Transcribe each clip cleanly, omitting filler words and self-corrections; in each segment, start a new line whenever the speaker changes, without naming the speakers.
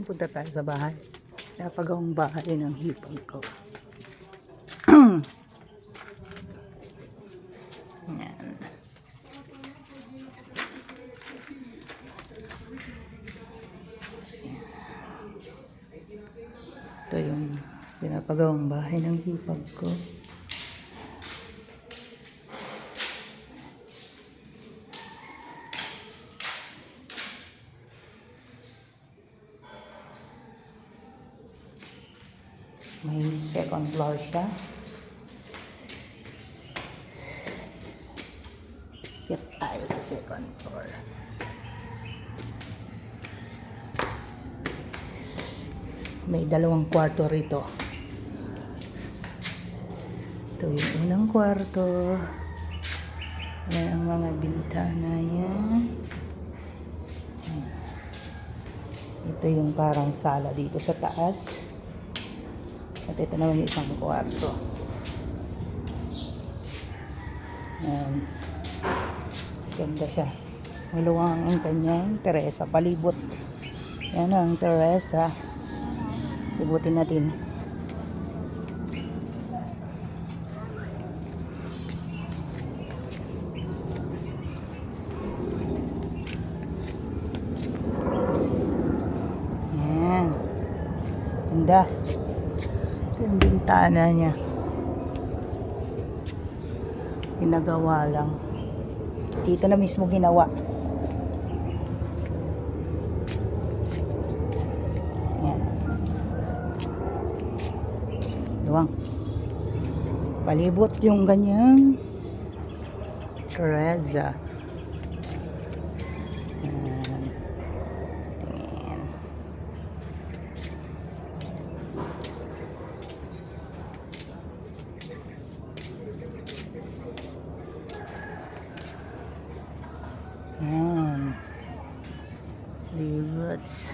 punta tayo sa bahay. Napagawang bahay ng hipag ko. Yan. Ito yung pinapagawang bahay ng hipag ko. May second floor siya. Get tayo sa second floor. May dalawang kwarto rito. Ito yung unang kwarto. Ayan ang mga bintana niya. Ito yung parang sala dito sa taas. At ito naman yung isang kwarto. Ayan. Ganda siya. Maluwang ang kanyang teresa. Palibot. Yan ang teresa. Libutin natin. Yan. Ganda. Yung bintana niya. Ginagawa lang. Dito na mismo ginawa. Yan. Luwang. Palibot yung ganyang teresa. Yan. Tingin. Yan. Liwats.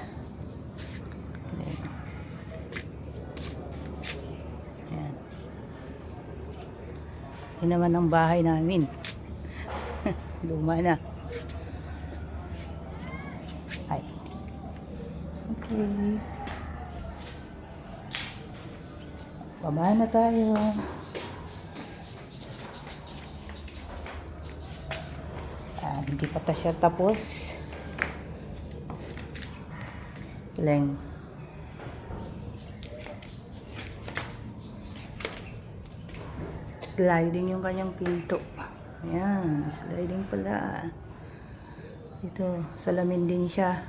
Yan. Yan naman ang bahay namin. Luma na. Ay. Okay. Baba na tayo. Hindi pa ta siya tapos. Kileng. Sliding yung kanyang pinto. Ayan, sliding pala. Dito, salamin din siya.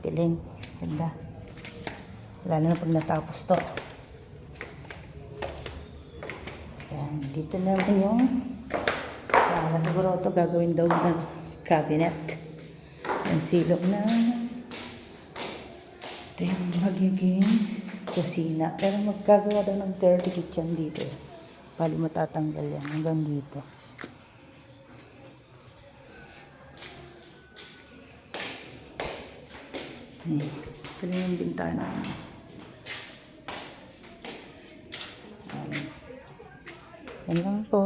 Kileng. Ganda. Lalo na pag natapos to. Ayan, dito naman yung sana siguro ito gagawin daw ng cabinet. Ang silog na. Ito yung magiging kusina. Pero magkagawa daw ng 30 kitchen dito. Bali matatanggal yan hanggang dito. Ito yung bintana. Yan lang po.